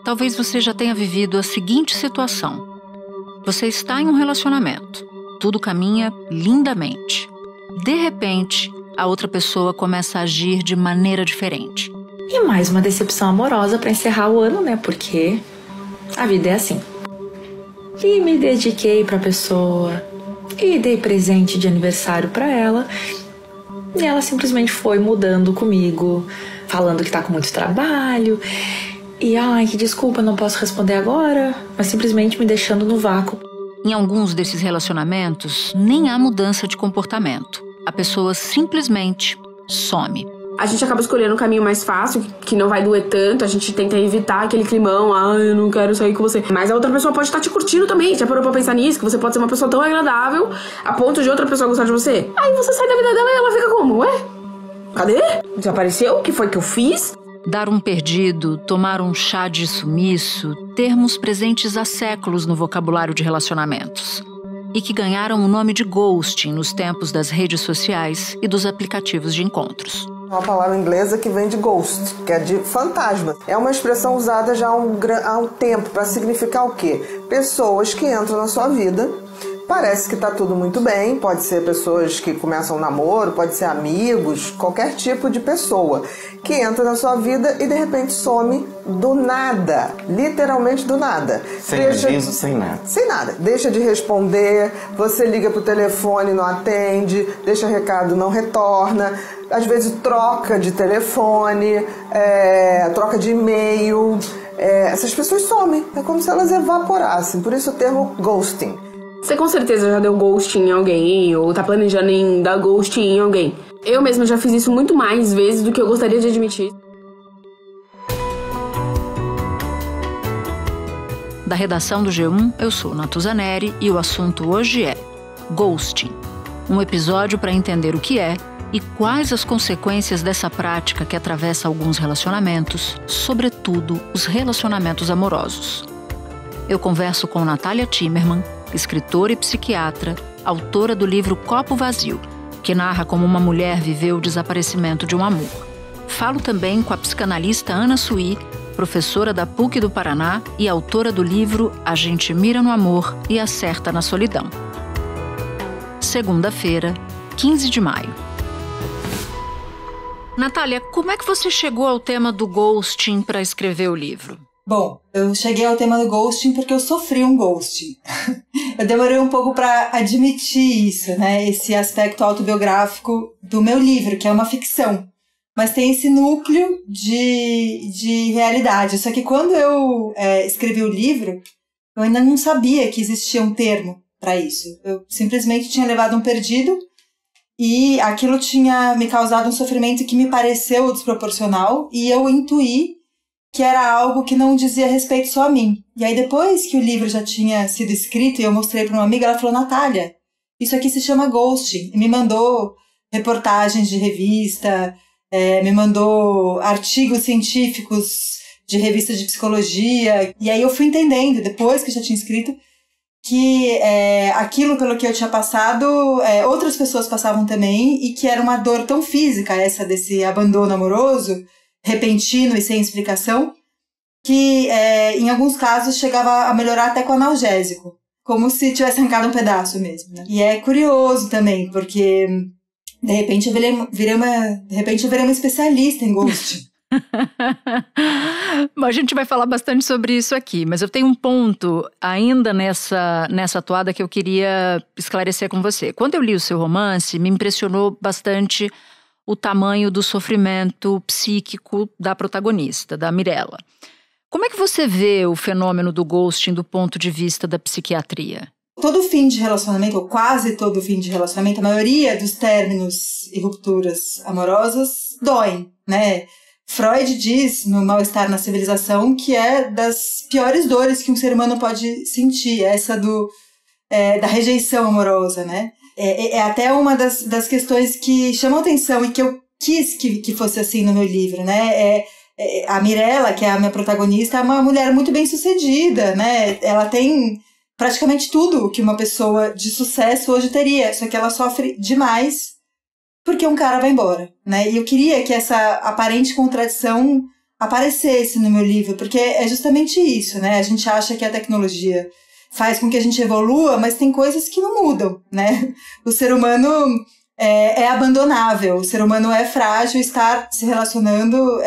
Talvez você já tenha vivido a seguinte situação. Você está em um relacionamento. Tudo caminha lindamente. De repente, a outra pessoa começa a agir de maneira diferente. E mais uma decepção amorosa para encerrar o ano, né? Porque a vida é assim. E me dediquei pra pessoa, e dei presente de aniversário pra ela, e ela simplesmente foi mudando comigo, falando que tá com muito trabalho, e ai, que desculpa, não posso responder agora, mas simplesmente me deixando no vácuo. Em alguns desses relacionamentos, nem há mudança de comportamento. A pessoa simplesmente some. A gente acaba escolhendo um caminho mais fácil, que não vai doer tanto, a gente tenta evitar aquele climão, eu não quero sair com você. Mas a outra pessoa pode estar te curtindo também, já parou pra pensar nisso? Que você pode ser uma pessoa tão agradável, a ponto de outra pessoa gostar de você. Aí você sai da vida dela e ela fica como? Ué? Cadê? Desapareceu? O que foi que eu fiz? Dar um perdido, tomar um chá de sumiço, termos presentes há séculos no vocabulário de relacionamentos. E que ganharam o nome de ghosting nos tempos das redes sociais e dos aplicativos de encontros. Uma palavra inglesa que vem de ghost, que é de fantasma. É uma expressão usada já há um tempo para significar o quê? Pessoas que entram na sua vida, parece que está tudo muito bem, pode ser pessoas que começam um namoro, pode ser amigos, qualquer tipo de pessoa que entra na sua vida e de repente some do nada, literalmente do nada. Sem aviso, sem nada. Sem nada. Deixa de responder, você liga pro telefone, não atende, deixa recado, não retorna, às vezes troca de telefone, troca de e-mail. Essas pessoas somem, é como se elas evaporassem, por isso o termo ghosting. Você com certeza já deu ghosting em alguém, ou tá planejando em dar ghosting em alguém. Eu mesma já fiz isso muito mais vezes do que eu gostaria de admitir. Da redação do G1, eu sou Natuza Neri e o assunto hoje é ghosting. Um episódio para entender o que é e quais as consequências dessa prática que atravessa alguns relacionamentos, sobretudo os relacionamentos amorosos. Eu converso com Natália Timmerman, escritora e psiquiatra, autora do livro Copo Vazio, que narra como uma mulher viveu o desaparecimento de um amor. Falo também com a psicanalista Ana Sui, professora da PUC do Paraná e autora do livro A Gente Mira no Amor e Acerta na Solidão. Segunda-feira, 15 de maio. Natália, como é que você chegou ao tema do ghosting para escrever o livro? Bom, eu cheguei ao tema do ghosting porque eu sofri um ghosting. Eu demorei um pouco para admitir isso, né? Esse aspecto autobiográfico do meu livro, que é uma ficção. Mas tem esse núcleo de realidade. Só que quando eu escrevi o livro, eu ainda não sabia que existia um termo para isso. Eu simplesmente tinha levado um perdido e aquilo tinha me causado um sofrimento que me pareceu desproporcional e eu intuí que era algo que não dizia respeito só a mim. E aí depois que o livro já tinha sido escrito e eu mostrei para uma amiga, ela falou, Natália, isso aqui se chama ghosting. E me mandou reportagens de revista, me mandou artigos científicos de revistas de psicologia. E aí eu fui entendendo, depois que eu já tinha escrito, que aquilo pelo que eu tinha passado, outras pessoas passavam também, e que era uma dor tão física, essa desse abandono amoroso, repentino e sem explicação, que em alguns casos chegava a melhorar até com analgésico, como se tivesse arrancado um pedaço mesmo, né? E é curioso também, porque de repente eu virei uma especialista em ghosting. Bom, a gente vai falar bastante sobre isso aqui, mas eu tenho um ponto ainda nessa toada que eu queria esclarecer com você. Quando eu li o seu romance, me impressionou bastante o tamanho do sofrimento psíquico da protagonista, da Mirella. Como é que você vê o fenômeno do ghosting do ponto de vista da psiquiatria? Todo fim de relacionamento, ou quase todo fim de relacionamento, a maioria dos términos e rupturas amorosas doem, né? Freud diz no Mal-Estar na Civilização que é das piores dores que um ser humano pode sentir, essa da rejeição amorosa, né? É até uma das questões que chamam atenção e que eu quis que fosse assim no meu livro, né? A Mirella, que é a minha protagonista, é uma mulher muito bem sucedida, né? Ela tem praticamente tudo que uma pessoa de sucesso hoje teria, só que ela sofre demais porque um cara vai embora, né? E eu queria que essa aparente contradição aparecesse no meu livro, porque é justamente isso, né? A gente acha que a tecnologia faz com que a gente evolua, mas tem coisas que não mudam, né? O ser humano é abandonável, o ser humano é frágil, estar se relacionando,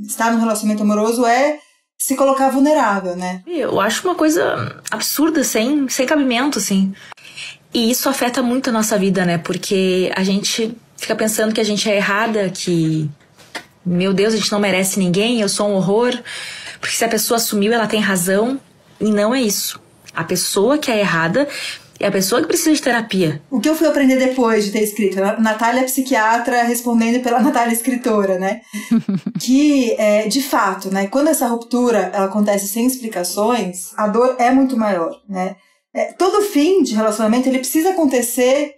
estar num relacionamento amoroso é se colocar vulnerável, né? Eu acho uma coisa absurda, sem cabimento, assim. E isso afeta muito a nossa vida, né? Porque a gente fica pensando que a gente é errada, que, meu Deus, a gente não merece ninguém, eu sou um horror. Porque se a pessoa assumiu, ela tem razão. E não é isso. A pessoa que é errada é a pessoa que precisa de terapia. O que eu fui aprender depois de ter escrito? Natália psiquiatra respondendo pela Natália escritora, né? Que, de fato, né? Quando essa ruptura ela acontece sem explicações, a dor é muito maior, né? Todo fim de relacionamento ele precisa acontecer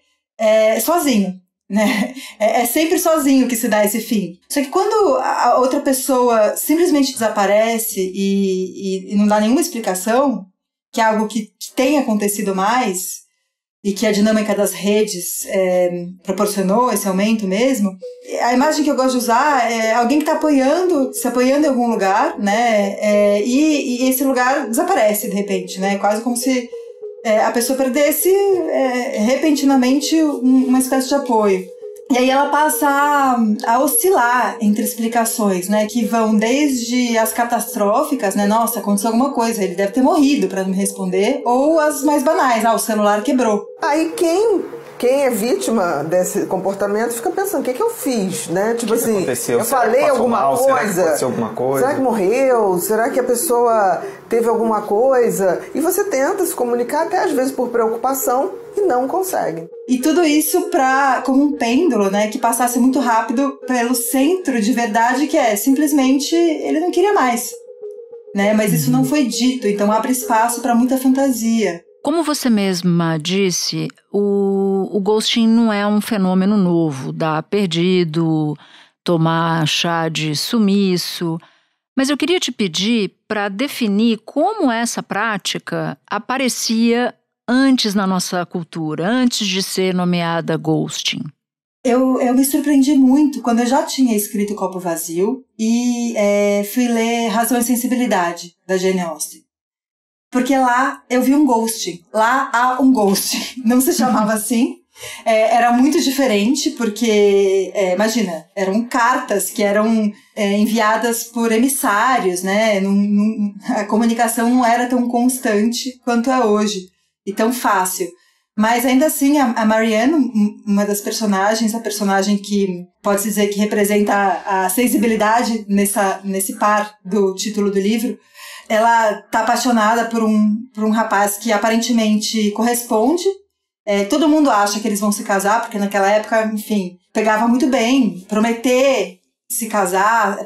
sozinho, né? É sempre sozinho que se dá esse fim. Só que quando a outra pessoa simplesmente desaparece e não dá nenhuma explicação, que é algo que tem acontecido mais e que a dinâmica das redes proporcionou esse aumento mesmo, a imagem que eu gosto de usar é alguém que está se apoiando em algum lugar, né? E esse lugar desaparece de repente, né? Quase como se a pessoa perdesse repentinamente uma espécie de apoio. E aí ela passa a oscilar entre explicações, né, que vão desde as catastróficas, né, nossa, aconteceu alguma coisa, ele deve ter morrido para não me responder, ou as mais banais, o celular quebrou. Aí quem é vítima desse comportamento fica pensando, o que eu fiz, né? Tipo assim, aconteceu? Eu falei alguma coisa? Será que aconteceu alguma coisa? Será que morreu? Será que a pessoa teve alguma coisa? E você tenta se comunicar até às vezes por preocupação e não consegue. E tudo isso como um pêndulo, né, que passasse muito rápido pelo centro de verdade, que simplesmente ele não queria mais, né? Mas isso não foi dito, então abre espaço para muita fantasia. Como você mesma disse, o ghosting não é um fenômeno novo, dar perdido, tomar chá de sumiço. Mas eu queria te pedir para definir como essa prática aparecia antes na nossa cultura, antes de ser nomeada ghosting. Eu me surpreendi muito quando eu já tinha escrito Copo Vazio e fui ler Razão e Sensibilidade, da Jane Austen. Porque lá eu vi um ghosting. Lá há um ghosting. Não se chamava assim. Era muito diferente, porque, imagina, eram cartas que eram enviadas por emissários, né? A comunicação não era tão constante quanto é hoje, e tão fácil. Mas ainda assim, a Marianne, uma das personagens, a personagem que pode-se dizer que representa a sensibilidade nesse par do título do livro, ela tá apaixonada por um rapaz que aparentemente corresponde. Todo mundo acha que eles vão se casar, porque naquela época, enfim, pegava muito bem prometer se casar,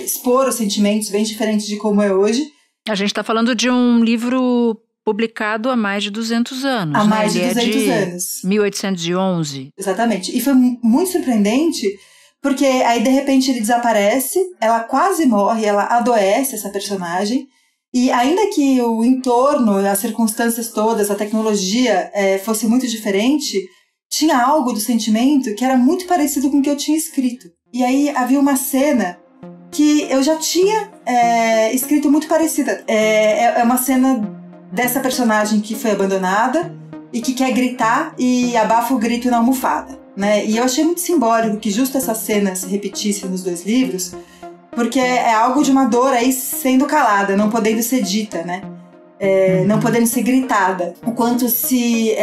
expor os sentimentos bem diferentes de como é hoje. A gente está falando de um livro publicado há mais de 200 anos. Há mais de 200 de anos. 1811. Exatamente. E foi muito surpreendente, porque aí de repente ele desaparece, ela quase morre, ela adoece, essa personagem. E ainda que o entorno, as circunstâncias todas, a tecnologia fosse muito diferente, tinha algo do sentimento que era muito parecido com o que eu tinha escrito. E aí havia uma cena que eu já tinha escrito muito parecida. É uma cena dessa personagem que foi abandonada e que quer gritar e abafa o grito na almofada, né? E eu achei muito simbólico que justo essa cena se repetisse nos dois livros, porque é algo de uma dor aí sendo calada, não podendo ser dita, né? Não podendo ser gritada. O quanto se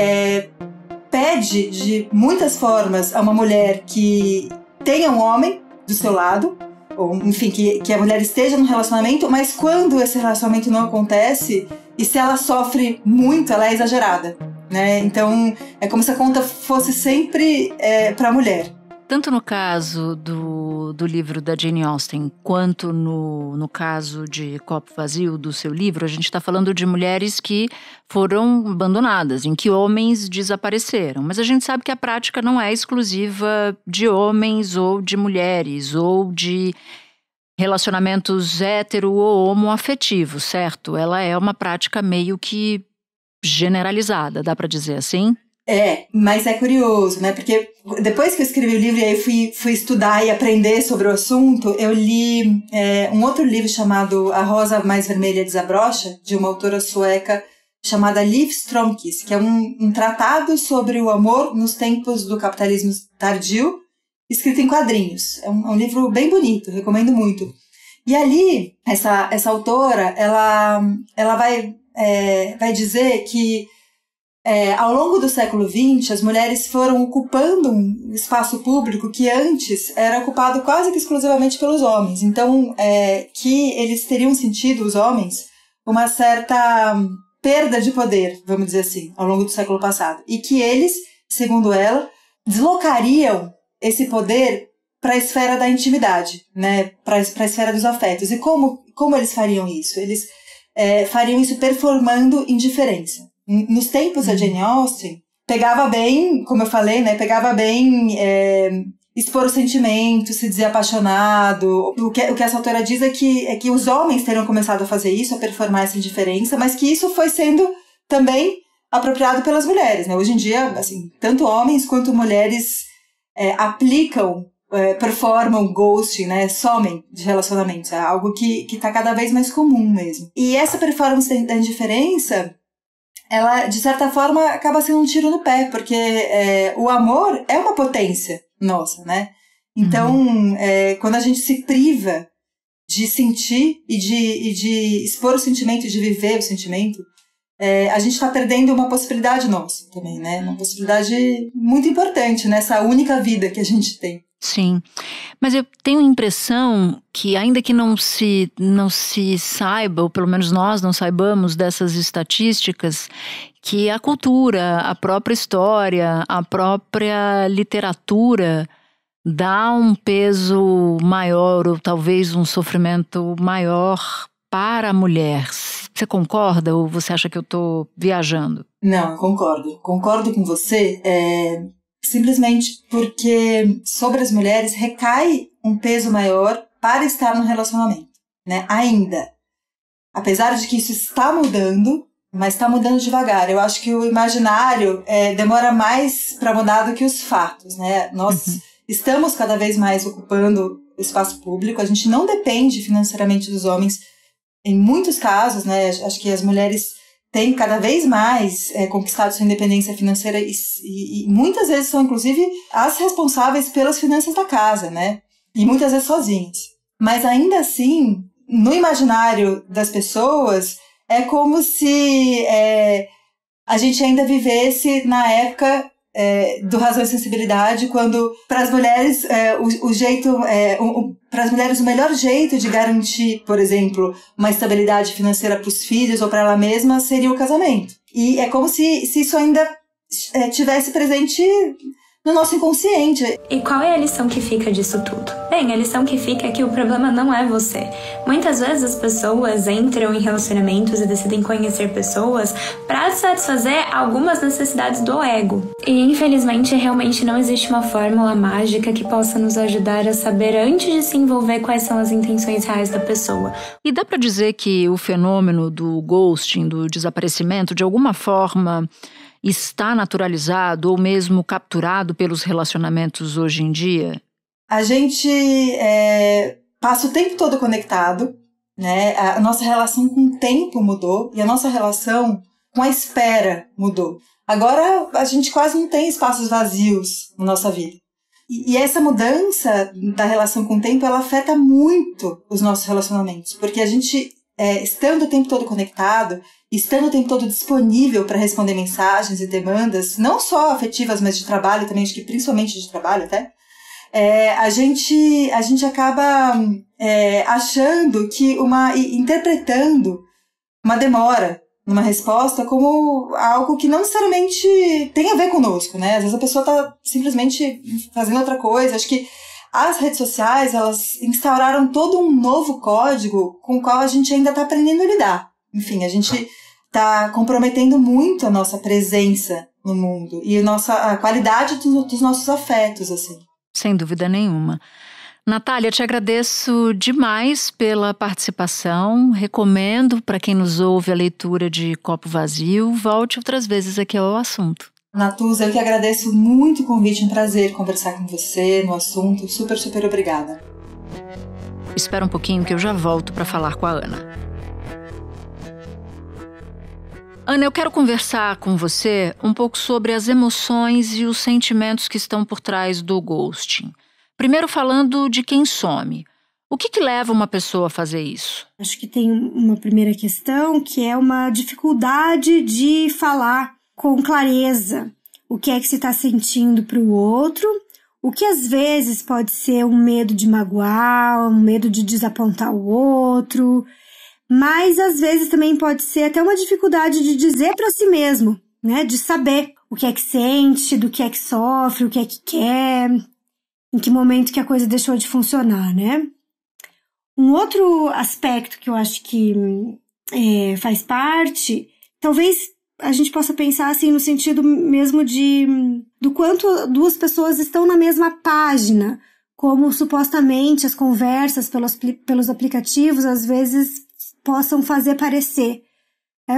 pede de muitas formas a uma mulher que tenha um homem do seu lado, ou enfim, que a mulher esteja num relacionamento, mas quando esse relacionamento não acontece, e se ela sofre muito, ela é exagerada, né? Então, é como se a conta fosse sempre para a mulher. Tanto no caso do livro da Jane Austen, quanto no caso de Copo Vazio, do seu livro, a gente está falando de mulheres que foram abandonadas, em que homens desapareceram. Mas a gente sabe que a prática não é exclusiva de homens ou de mulheres, ou de relacionamentos hétero ou homoafetivos, certo? Ela é uma prática meio que generalizada, dá para dizer assim? Mas é curioso, né? Porque depois que eu escrevi o livro e aí fui estudar e aprender sobre o assunto, eu li um outro livro chamado A Rosa Mais Vermelha Desabrocha, de uma autora sueca chamada Liv Strömquist, que é um tratado sobre o amor nos tempos do capitalismo tardio, escrito em quadrinhos. É um livro bem bonito, recomendo muito. E ali, essa autora, ela vai dizer que ao longo do século XX, as mulheres foram ocupando um espaço público que antes era ocupado quase que exclusivamente pelos homens. Então, que eles teriam sentido, os homens, uma certa perda de poder, vamos dizer assim, ao longo do século passado. E que eles, segundo ela, deslocariam esse poder para a esfera da intimidade, né? Para a esfera dos afetos. E como eles fariam isso? Eles fariam isso performando indiferença. Nos tempos da Jane Austen, pegava bem, como eu falei, né? Pegava bem expor o sentimento, se dizer apaixonado. O que essa autora diz é que os homens teriam começado a fazer isso, a performar essa indiferença, mas que isso foi sendo também apropriado pelas mulheres, né? Hoje em dia, assim, tanto homens quanto mulheres performam ghosting, né? Somem de relacionamentos. É algo que está cada vez mais comum mesmo. E essa performance da indiferença, ela, de certa forma, acaba sendo um tiro no pé, porque o amor é uma potência nossa, né? Então, quando a gente se priva de sentir e de expor o sentimento, de viver o sentimento, a gente está perdendo uma possibilidade nossa também, né? Uma possibilidade muito importante nessa única vida que a gente tem. Sim, mas eu tenho a impressão que ainda que não se saiba, ou pelo menos nós não saibamos dessas estatísticas, que a cultura, a própria história, a própria literatura dá um peso maior ou talvez um sofrimento maior para a mulher. Você concorda ou você acha que eu estou viajando? Não, eu concordo. Concordo com você. Simplesmente porque sobre as mulheres recai um peso maior para estar no relacionamento, né? Ainda. Apesar de que isso está mudando, mas está mudando devagar. Eu acho que o imaginário demora mais para mudar do que os fatos, né? Nós estamos cada vez mais ocupando o espaço público, a gente não depende financeiramente dos homens em muitos casos, né? Acho que as mulheres têm cada vez mais conquistado sua independência financeira e muitas vezes são, inclusive, as responsáveis pelas finanças da casa, né? E muitas vezes sozinhas. Mas ainda assim, no imaginário das pessoas, é como se a gente ainda vivesse na época do Razão e Sensibilidade, quando para as mulheres para as mulheres o melhor jeito de garantir, por exemplo, uma estabilidade financeira para os filhos ou para ela mesma seria o casamento. E é como se isso ainda tivesse presente no nosso inconsciente. E qual é a lição que fica disso tudo? Bem, a lição que fica é que o problema não é você. Muitas vezes as pessoas entram em relacionamentos e decidem conhecer pessoas para satisfazer algumas necessidades do ego. E infelizmente realmente não existe uma fórmula mágica que possa nos ajudar a saber antes de se envolver quais são as intenções reais da pessoa. E dá para dizer que o fenômeno do ghosting, do desaparecimento, de alguma forma está naturalizado ou mesmo capturado pelos relacionamentos hoje em dia? A gente passa o tempo todo conectado, né? A nossa relação com o tempo mudou e a nossa relação com a espera mudou. Agora a gente quase não tem espaços vazios na nossa vida. E essa mudança da relação com o tempo, ela afeta muito os nossos relacionamentos, porque a gente, estando o tempo todo conectado, estando o tempo todo disponível para responder mensagens e demandas, não só afetivas, mas de trabalho também, acho que principalmente de trabalho até, a gente acaba achando que interpretando uma demora numa resposta como algo que não necessariamente tem a ver conosco, né? Às vezes a pessoa está simplesmente fazendo outra coisa. Acho que as redes sociais, elas instauraram todo um novo código com o qual a gente ainda está aprendendo a lidar. Enfim, a gente está comprometendo muito a nossa presença no mundo e a qualidade dos nossos afetos, assim. Sem dúvida nenhuma. Natália, te agradeço demais pela participação. Recomendo para quem nos ouve a leitura de Copo Vazio. Volte outras vezes aqui ao assunto. Natuza, eu que agradeço muito o convite, um prazer conversar com você no assunto. Super, super obrigada. Espera um pouquinho que eu já volto para falar com a Ana. Ana, eu quero conversar com você um pouco sobre as emoções e os sentimentos que estão por trás do ghosting. Primeiro falando de quem some. O que leva uma pessoa a fazer isso? Acho que tem uma primeira questão que é uma dificuldade de falar com clareza o que é que se está sentindo para o outro, o que às vezes pode ser um medo de magoar, um medo de desapontar o outro, mas às vezes também pode ser até uma dificuldade de dizer para si mesmo, né? De saber o que é que sente, do que é que sofre, o que é que quer, em que momento que a coisa deixou de funcionar, né? Um outro aspecto que eu acho que faz parte, talvez a gente possa pensar assim no sentido mesmo do quanto duas pessoas estão na mesma página, como supostamente as conversas pelos aplicativos às vezes possam fazer parecer.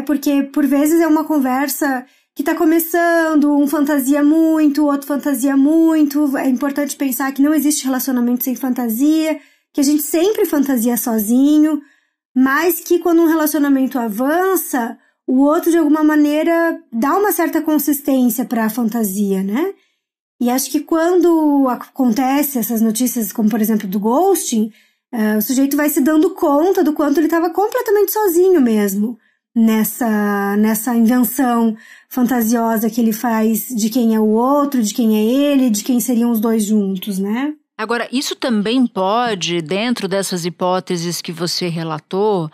Porque por vezes é uma conversa que está começando, um fantasia muito, o outro fantasia muito. É importante pensar que não existe relacionamento sem fantasia, que a gente sempre fantasia sozinho, mas que quando um relacionamento avança, o outro de alguma maneira dá uma certa consistência para a fantasia, né? E acho que quando acontece essas notícias, como por exemplo do ghosting, o sujeito vai se dando conta do quanto ele estava completamente sozinho mesmo nessa invenção fantasiosa que ele faz de quem é o outro, de quem é ele, de quem seriam os dois juntos, né? Agora, isso também pode, dentro dessas hipóteses que você relatou,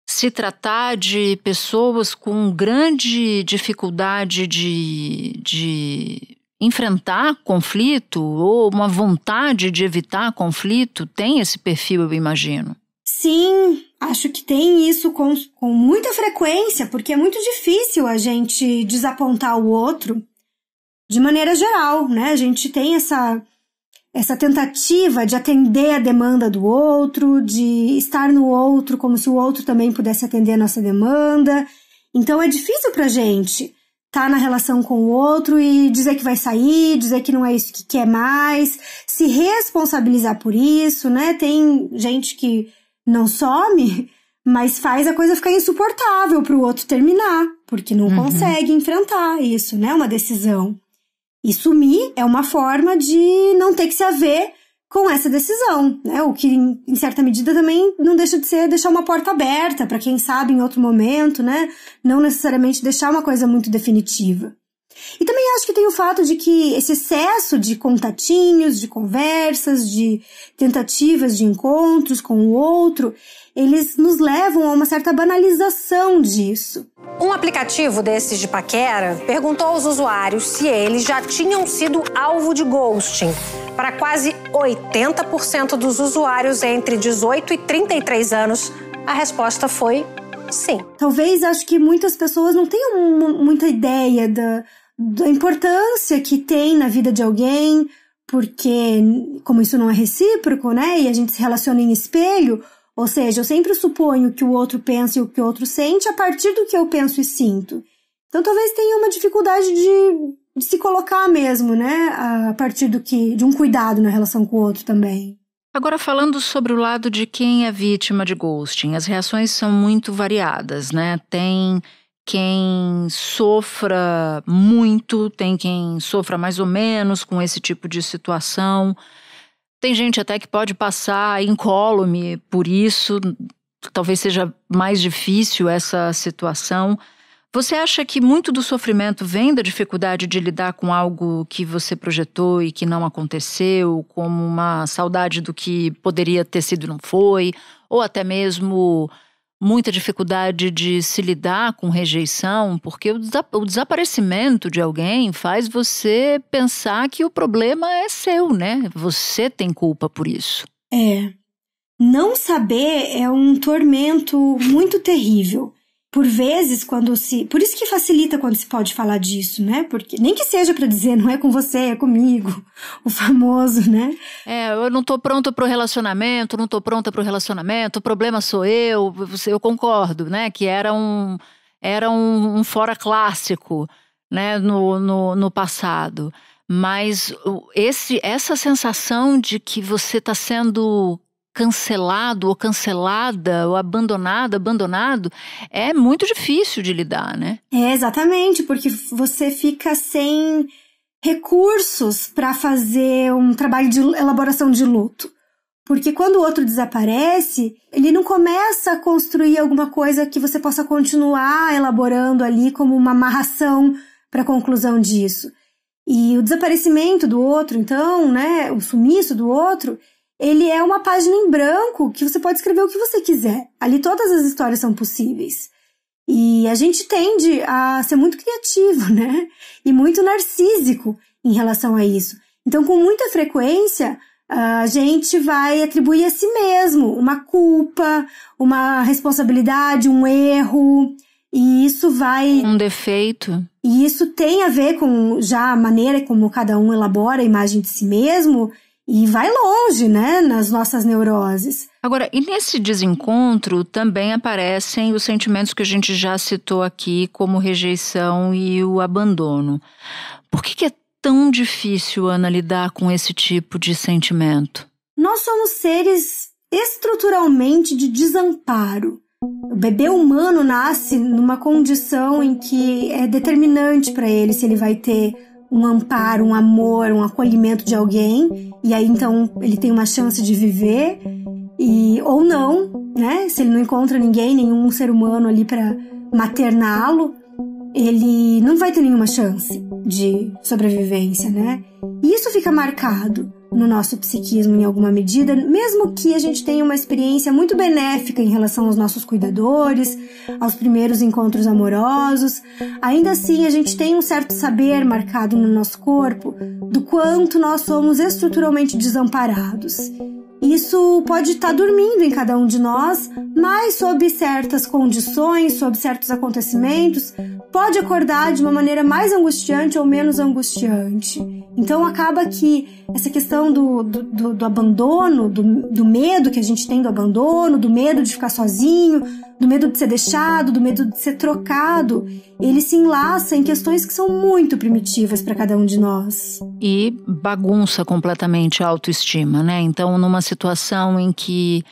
se tratar de pessoas com grande dificuldade de enfrentar conflito ou uma vontade de evitar conflito? Tem esse perfil, eu imagino. Sim, acho que tem isso com muita frequência, porque é muito difícil a gente desapontar o outro de maneira geral, né? A gente tem essa tentativa de atender a demanda do outro, de estar no outro como se o outro também pudesse atender a nossa demanda. Então é difícil pra gente estar na relação com o outro e dizer que vai sair, dizer que não é isso que quer mais, se responsabilizar por isso, né? Tem gente que não some, mas faz a coisa ficar insuportável pro outro terminar, porque não consegue enfrentar isso, né? Uma decisão. E sumir é uma forma de não ter que se haver com essa decisão, né? O que, em certa medida, também não deixa de ser deixar uma porta aberta para quem sabe em outro momento, né? Não necessariamente deixar uma coisa muito definitiva. E também acho que tem o fato de que esse excesso de contatinhos, de conversas, de tentativas de encontros com o outro, eles nos levam a uma certa banalização disso. Um aplicativo desses de paquera perguntou aos usuários se eles já tinham sido alvo de ghosting. Para quase 80% dos usuários entre 18 e 33 anos, a resposta foi sim. Talvez acho que muitas pessoas não tenham muita ideia da importância que tem na vida de alguém, porque como isso não é recíproco, né, e a gente se relaciona em espelho, ou seja, eu sempre suponho que o outro pensa e o que o outro sente a partir do que eu penso e sinto. Então talvez tenha uma dificuldade de se colocar mesmo, né, a partir de um cuidado na relação com o outro também. Agora, falando sobre o lado de quem é vítima de ghosting, as reações são muito variadas, né? Tem quem sofra muito, tem quem sofra mais ou menos com esse tipo de situação. Tem gente até que pode passar incólume por isso, talvez seja mais difícil essa situação. Você acha que muito do sofrimento vem da dificuldade de lidar com algo que você projetou e que não aconteceu, como uma saudade do que poderia ter sido e não foi, ou até mesmo muita dificuldade de se lidar com rejeição, porque o desaparecimento de alguém faz você pensar que o problema é seu, né? Você tem culpa por isso. Não saber é um tormento muito terrível. Por vezes, por isso que facilita quando se pode falar disso, né? Porque nem que seja pra dizer, não é com você, é comigo. O famoso, né? Eu não tô pronta pro relacionamento, não tô pronta pro relacionamento, o problema sou eu concordo, né? Que era um fora clássico. né, no passado. Mas essa sensação de que você está sendo cancelado ou cancelada ou abandonado, é muito difícil de lidar, né? É, exatamente, porque você fica sem recursos para fazer um trabalho de elaboração de luto. Porque quando o outro desaparece, ele não começa a construir alguma coisa que você possa continuar elaborando ali como uma amarração para a conclusão disso. E o desaparecimento do outro, então, né, o sumiço do outro, ele é uma página em branco que você pode escrever o que você quiser. Ali todas as histórias são possíveis. E a gente tende a ser muito criativo, né? E muito narcísico em relação a isso. Então, com muita frequência, a gente vai atribuir a si mesmo uma culpa, uma responsabilidade, um erro. E isso vai... um defeito. E isso tem a ver com já a maneira como cada um elabora a imagem de si mesmo e vai longe, né, nas nossas neuroses. Agora, e nesse desencontro também aparecem os sentimentos que a gente já citou aqui, como rejeição e o abandono. Por que é tão difícil, Ana, lidar com esse tipo de sentimento? Nós somos seres estruturalmente de desamparo. O bebê humano nasce numa condição em que é determinante para ele se ele vai ter um amparo, um amor, um acolhimento de alguém, e aí então ele tem uma chance de viver, ou não, né? Se ele não encontra nenhum ser humano ali para materná-lo, ele não vai ter nenhuma chance de sobrevivência, né? E isso fica marcado no nosso psiquismo em alguma medida, mesmo que a gente tenha uma experiência muito benéfica em relação aos nossos cuidadores, aos primeiros encontros amorosos, ainda assim a gente tem um certo saber marcado no nosso corpo do quanto nós somos estruturalmente desamparados. Isso pode estar dormindo em cada um de nós, mas sob certas condições, sob certos acontecimentos, pode acordar de uma maneira mais angustiante ou menos angustiante. Então acaba que essa questão do abandono, do medo que a gente tem do abandono, do medo de ficar sozinho, do medo de ser deixado, do medo de ser trocado, ele se enlaça em questões que são muito primitivas para cada um de nós. E bagunça completamente a autoestima, né? Então, numa situação em que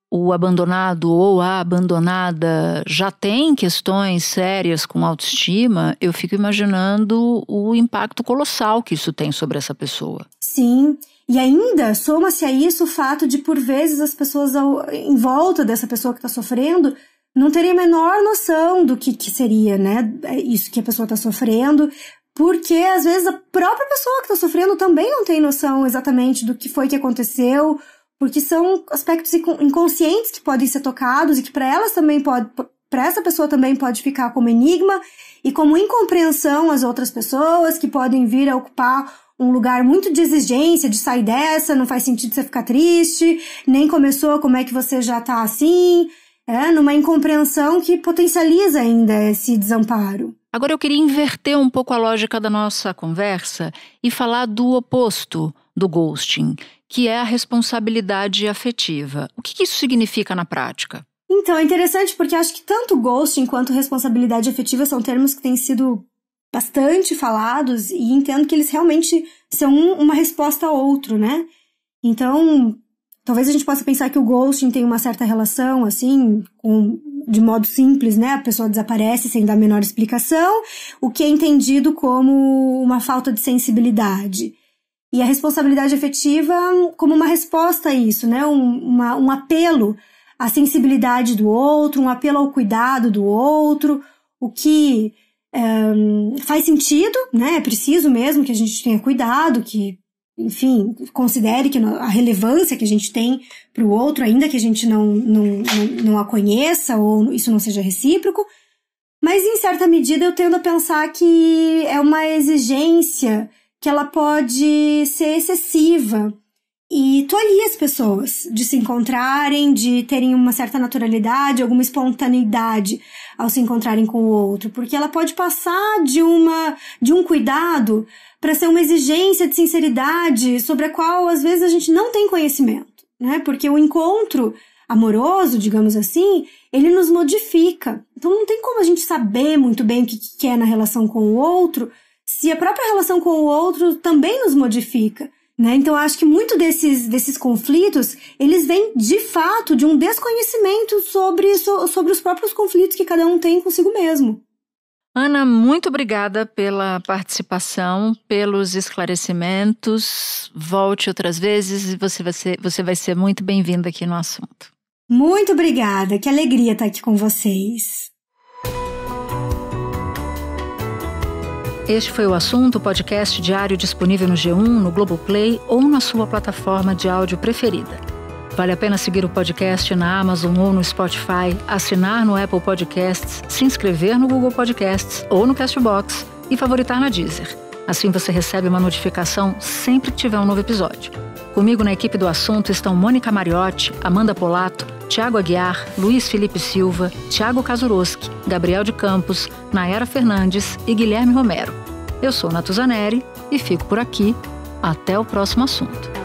o abandonado ou a abandonada já tem questões sérias com autoestima, eu fico imaginando o impacto colossal que isso tem sobre essa pessoa. Sim, e ainda soma-se a isso o fato de, por vezes, as pessoas em volta dessa pessoa que está sofrendo não terem a menor noção do que seria, né, isso que a pessoa está sofrendo, porque às vezes a própria pessoa que está sofrendo também não tem noção exatamente do que foi que aconteceu, porque são aspectos inconscientes que podem ser tocados e que para essa pessoa também pode ficar como enigma e como incompreensão às outras pessoas que podem vir a ocupar um lugar muito de exigência, de sair dessa, não faz sentido você ficar triste, nem começou, como é que você já tá assim, numa incompreensão que potencializa ainda esse desamparo. Agora eu queria inverter um pouco a lógica da nossa conversa e falar do oposto do ghosting, que é a responsabilidade afetiva. O que isso significa na prática? Então, é interessante porque acho que tanto ghosting quanto responsabilidade afetiva são termos que têm sido bastante falados e entendo que eles realmente são uma resposta a outro, né? Então, talvez a gente possa pensar que o ghosting tem uma certa relação, assim, de modo simples, né? A pessoa desaparece sem dar a menor explicação, o que é entendido como uma falta de sensibilidade. E a responsabilidade afetiva como uma resposta a isso, né? Um apelo à sensibilidade do outro, um apelo ao cuidado do outro, o que faz sentido, né? É preciso mesmo que a gente tenha cuidado, que, enfim, considere que a relevância que a gente tem para o outro, ainda que a gente não a conheça ou isso não seja recíproco. Mas, em certa medida, eu tendo a pensar que é uma exigência que ela pode ser excessiva e tolir as pessoas de se encontrarem, de terem uma certa naturalidade, alguma espontaneidade ao se encontrarem com o outro, porque ela pode passar de um cuidado para ser uma exigência de sinceridade sobre a qual às vezes a gente não tem conhecimento. né? Porque o encontro amoroso, digamos assim, ele nos modifica. Então não tem como a gente saber muito bem o que quer na relação com o outro, se a própria relação com o outro também nos modifica, né? Então acho que muito desses conflitos, eles vêm de fato de um desconhecimento sobre os próprios conflitos que cada um tem consigo mesmo. Ana, muito obrigada pela participação, pelos esclarecimentos. Volte outras vezes e você vai ser muito bem-vinda aqui no assunto. Muito obrigada, que alegria estar aqui com vocês. Este foi o Assunto, podcast diário disponível no G1, no Globoplay ou na sua plataforma de áudio preferida. Vale a pena seguir o podcast na Amazon ou no Spotify, assinar no Apple Podcasts, se inscrever no Google Podcasts ou no Castbox e favoritar na Deezer. Assim você recebe uma notificação sempre que tiver um novo episódio. Comigo na equipe do Assunto estão Mônica Mariotti, Amanda Polato, Tiago Aguiar, Luiz Felipe Silva, Tiago Kazuroski, Gabriel de Campos, Nayara Fernandes e Guilherme Romero. Eu sou Natuzaneri e fico por aqui. Até o próximo assunto.